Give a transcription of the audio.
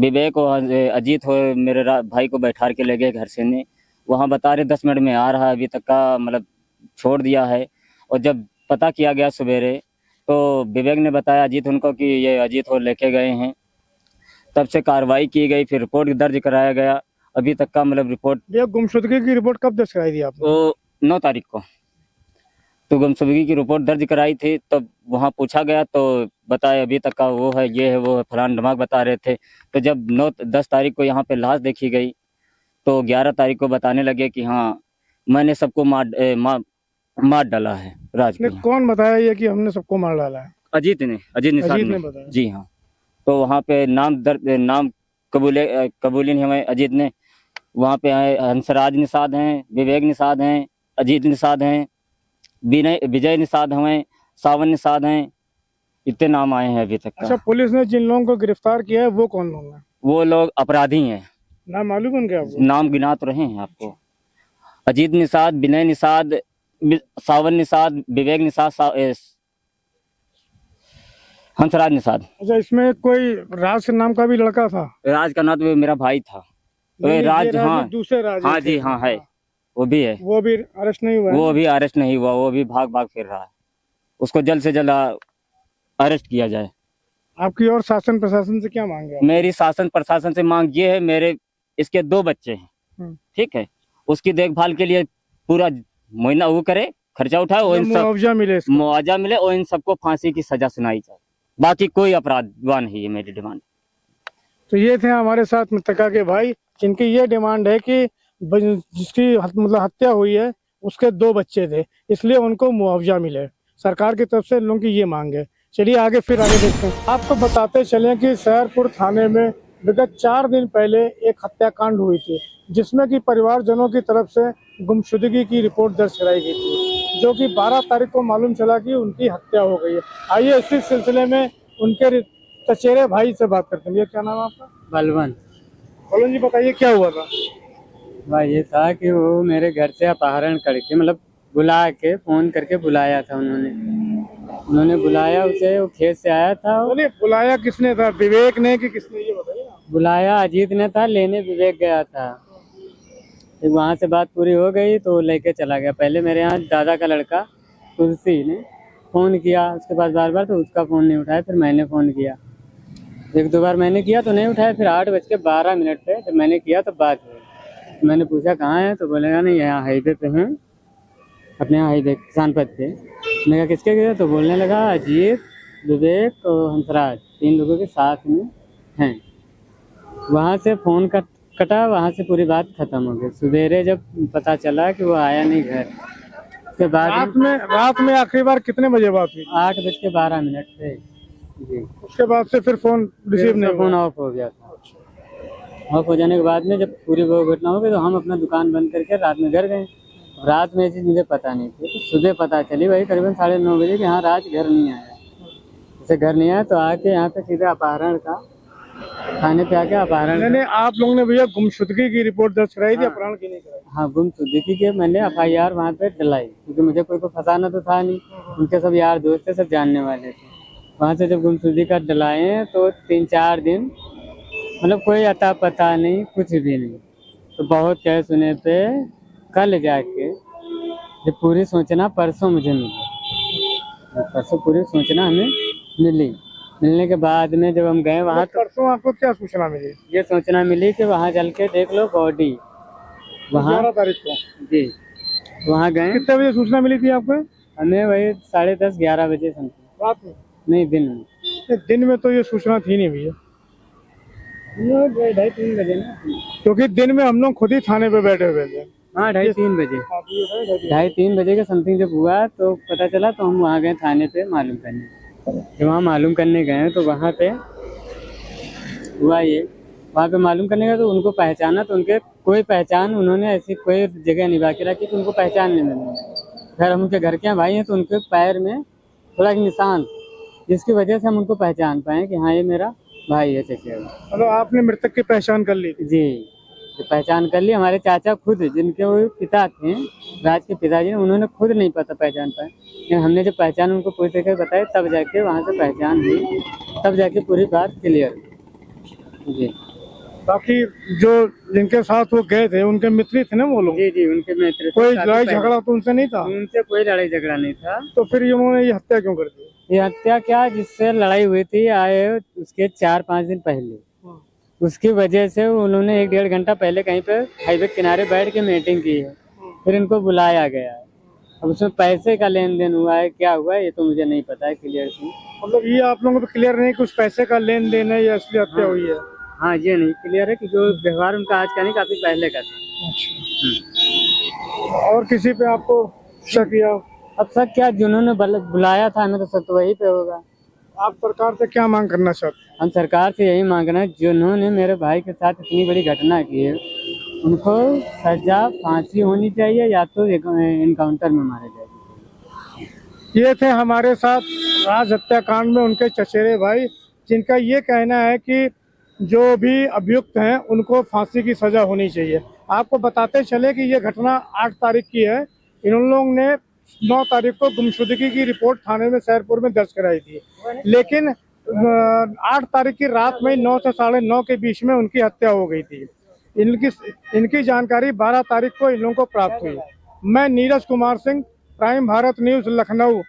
विवेक और अजीत हो मेरे भाई को बैठा के ले गए घर से ने, वहाँ बता रहे 10 मिनट में आ रहा है, अभी तक का मतलब छोड़ दिया है। और जब पता किया गया सवेरे तो विवेक ने बताया अजीत उनको कि ये अजीत हो लेके गए हैं। तब से कार्रवाई की गई, फिर रिपोर्ट दर्ज कराया गया। अभी तक का मतलब रिपोर्ट, ये गुमशुदगी की रिपोर्ट कब दर्ज कराई थी आपने? तो 9 तारीख को तो गुमशुदगी की रिपोर्ट दर्ज कराई थी। तब वहाँ पूछा गया तो बताया अभी तक का वो है, ये है, वो है, फलान ढमाक बता रहे थे। तो जब 10 तारीख को यहाँ पे लाश देखी गई तो 11 तारीख को बताने लगे कि हाँ मैंने सबको मार डाला है। राज ने कौन बताया ये कि हमने सबको मार डाला है? अजीत निषाद अजीत ने ने बताया। जी हाँ। तो वहाँ पे नाम कबूली नहीं हमें अजीत ने। वहाँ पे आए हंसराज निषाद हैं, विवेक निषाद हैं, अजीत निषाद हैं, विजय निषाद हैं, सावन निषाद हैं। इतने नाम आए हैं अभी तक का। अच्छा, पुलिस ने जिन लोगों को गिरफ्तार किया है वो कौन लोग हैं? वो लोग अपराधी हैं। नाम मालूम उनके आपको? नाम गिना तो रहे हैं आपको। अजीत निषाद, विनय निषाद, सावन निषाद, विवेक निषाद, हंसराज निषाद। अच्छा, इसमें कोई राज नाम का भी लड़का था? राज का नाम तो मेरा भाई था। राज हाँ, दूसरे राज? हाँ जी हाँ है, वो भी है। वो भी अरेस्ट नहीं हुआ? वो अभी अरेस्ट नहीं हुआ, वो भी भाग फिर रहा है। उसको जल्द से जल्द अरेस्ट किया जाए। आपकी और शासन प्रशासन से क्या मांग है? मेरी शासन प्रशासन से मांग ये है, मेरे इसके 2 बच्चे हैं, ठीक है, उसकी देखभाल के लिए पूरा महीना वो करे, खर्चा उठाए और मुआवजा मिले और इन सबको फांसी की सजा सुनाई जाए। बाकी कोई अपराध नहीं है मेरी डिमांड। तो ये थे हमारे साथ मृतका के भाई, जिनकी ये डिमांड है कि जिसकी मतलब हत्या हुई है उसके 2 बच्चे थे, इसलिए उनको मुआवजा मिले। सरकार की तरफ से लोगों की ये मांग है। चलिए आगे देखते हैं। आपको बताते चले कि सहरपुर थाने में विगत 4 दिन पहले एक हत्याकांड हुई थी, जिसमें कि परिवारजनों की तरफ से गुमशुदगी की रिपोर्ट दर्ज कराई गई थी, जो कि 12 तारीख को मालूम चला कि उनकी हत्या हो गई है। आइए इसी सिलसिले में उनके चचेरे भाई से बात करते हैं। क्या नाम है आपका? बलवन जी, बताइए क्या हुआ था? भाई ये था कि वो मेरे घर से अपहरण करके मतलब बुला के फोन करके बुलाया था उन्होंने बुलाया उसे, वो खेत से आया था। बुलाया किसने था, विवेक ने कि किसने, ये बताइए। बुलाया अजीत ने था, लेने विवेक गया था। फिर वहाँ से बात पूरी हो गई तो लेके चला गया। पहले मेरे यहाँ दादा का लड़का तुलसी ने फ़ोन किया, उसके बाद बार तो उसका फ़ोन नहीं उठाया। फिर मैंने फ़ोन किया, 1-2 बार मैंने किया तो नहीं उठाया। फिर 8:12 पे जब मैंने किया तो बात हुई। मैंने पूछा कहाँ है, तो बोलेगा नहीं यहाँ हाईवे पे हैं, अपने यहाँ हाईवे किसान पथ पे। मैंने कहा किसके गए, तो बोलने लगा अजीत, विवेक और हंसराज 3 लोगों के साथ में हैं। वहाँ से फ़ोन कटा, वहाँ से पूरी बात ख़त्म हो गई। सवेरे जब पता चला कि वो आया नहीं घर, उसके बाद रात में आखिरी बार कितने बजे बात हुई? 8:12 पे जी। उसके बाद से फिर फ़ोन रिसीव नहीं, फ़ोन ऑफ हो गया था। ऑफ हो जाने के बाद में जब पूरी वो घटना हो गई तो हम अपना दुकान बंद करके रात में घर गए। रात में ये चीज़ मुझे पता नहीं थी, तो सुबह पता चली वही करीबन 9:30 बजे कि हाँ राज घर नहीं आया। जैसे घर नहीं आया तो आके यहाँ पे सीधे अपहरण का, थाने पे आके अपहरण। मैंने आप लोगों ने भैया गुमशुदगी की रिपोर्ट दर्ज कराई थी, अपहरण की नहीं कराई? हाँ, गुमशुदगी के मैंने FIR वहाँ पे डलाई, क्योंकि मुझे कोई को फंसाना तो था नहीं। उनके सब यार दोस्त थे, सब जानने वाले थे। वहाँ से जब गुमशुदगी का डलाए तो 3-4 दिन मतलब कोई अता पता नहीं, कुछ भी नहीं। तो बहुत कह सुने पे कल जाके जब पूरी सूचना परसों मुझे मिली, परसों पूरी सूचना हमें मिलने के बाद में जब हम गए वहाँ, तो परसों आपको क्या सूचना मिली? ये सूचना मिली कि वहाँ चल के देख लो बॉडी, वहाँ 11 तारीख को जी वहाँ गए। कितने बजे सूचना मिली थी आपको? हमें वही 10:30-11 बजे समथिंग। रात में? नहीं, दिन में तो ये सूचना थी नहीं भैया, 2:30-3 बजे ना, क्योंकि दिन में हम लोग खुद ही थाने पे बैठे हुए थे। हाँ, 2:30-3 बजे, 2:30-3 बजे के समथिंग जब हुआ तो पता चला, तो हम वहाँ गए थाने पे मालूम करने। जब वहाँ मालूम करने गए तो वहाँ पे हुआ ये, वहाँ पे मालूम करने गए तो उनको पहचाना, तो उनके कोई पहचान उन्होंने ऐसी कोई जगह नहीं बाकी रखी तो उनको पहचान नहीं मिली। खैर हम उनके घर के भाई हैं तो उनके पैर में थोड़ा निशान, जिसकी वजह से हम उनको पहचान पाए कि हाँ ये मेरा भाई है चचेरा। मतलब आपने मृतक की पहचान कर ली? जी, पहचान कर ली। हमारे चाचा खुद, जिनके वो पिता थे, राज के पिताजी, उन्होंने खुद नहीं पहचान पाए, लेकिन हमने जब पहचान उनको पूछ करके बताया तब जाके वहाँ से पहचान हुई, तब जाके पूरी बात क्लियर। जी। बाकी जो जिनके साथ वो गए थे उनके मित्र ही थे ना वो लोग? जी जी, उनके मित्र थे। कोई काफी लड़ाई पहले- झगड़ा तो उनसे नहीं था? उनसे कोई लड़ाई झगड़ा नहीं था। तो फिर उन्होंने ये हत्या क्यों कर दी? ये हत्या क्या, जिससे लड़ाई हुई थी आए उसके 4-5 दिन पहले, उसकी वजह से उन्होंने 1-1.5 घंटा पहले कहीं पे हाईवे किनारे बैठ के मीटिंग की है, फिर इनको बुलाया गया है। अब उसमें पैसे का लेन देन हुआ है, क्या हुआ है ये तो मुझे नहीं पता है क्लियर सी। मतलब ये आप लोगों को क्लियर नहीं कि उस पैसे का लेन देन है या असली हत्या हुई है? हाँ, ये नहीं क्लियर है कि जो व्यवहार उनका आज का नहीं, काफी पहले का था। और किसी पे आपको शक किया? अब सर क्या, जिन्होंने बुलाया था हमें तो सब तो वही पे होगा। आप सरकार से क्या मांग करना चाहते हैं? हम सरकार से यही मांग रहे हैं, जिन्होंने मेरे भाई के साथ इतनी बड़ी घटना की है उनको सजा फांसी होनी चाहिए या तो इनकाउंटर में मारे जाएंगे। ये थे हमारे साथ राज हत्याकांड में उनके चचेरे भाई, जिनका ये कहना है कि जो भी अभियुक्त हैं उनको फांसी की सजा होनी चाहिए। आपको बताते चले कि ये घटना 8 तारीख की है। इन लोगों ने 9 तारीख को गुमशुदगी की रिपोर्ट थाने में सैरपुर में दर्ज कराई थी, लेकिन 8 तारीख की रात में 9 से 9:30 के बीच में उनकी हत्या हो गई थी। इनकी जानकारी 12 तारीख को इन लोगों को प्राप्त हुई। मैं नीरज कुमार सिंह, प्राइम भारत न्यूज, लखनऊ।